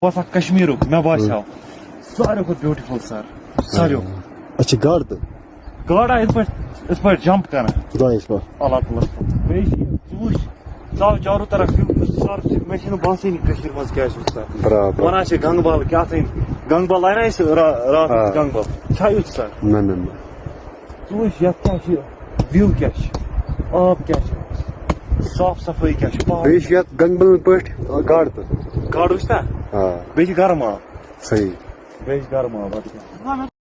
बसा कश्मीरुक मे बास्याव सारे खुद ब्यूटीफुल सर सारियों अच्छा गाड़ तो गाड़ा इस पर जंप करना खुदाइस पर अल्लाह ताला बेश चाव चारों तरफ सर मैं बासी कश्मीर मज क्या सर बराबर वना गंगबल क्या गंगबल आय ना रात गंगबल युत सर न न न क्या व्यू क्या आब क्या साफ सफाई क्या बेश या गंगबल पट गाड़ तो गाड़ वुच ना हां बे गर्म आब सही बे गर्म आब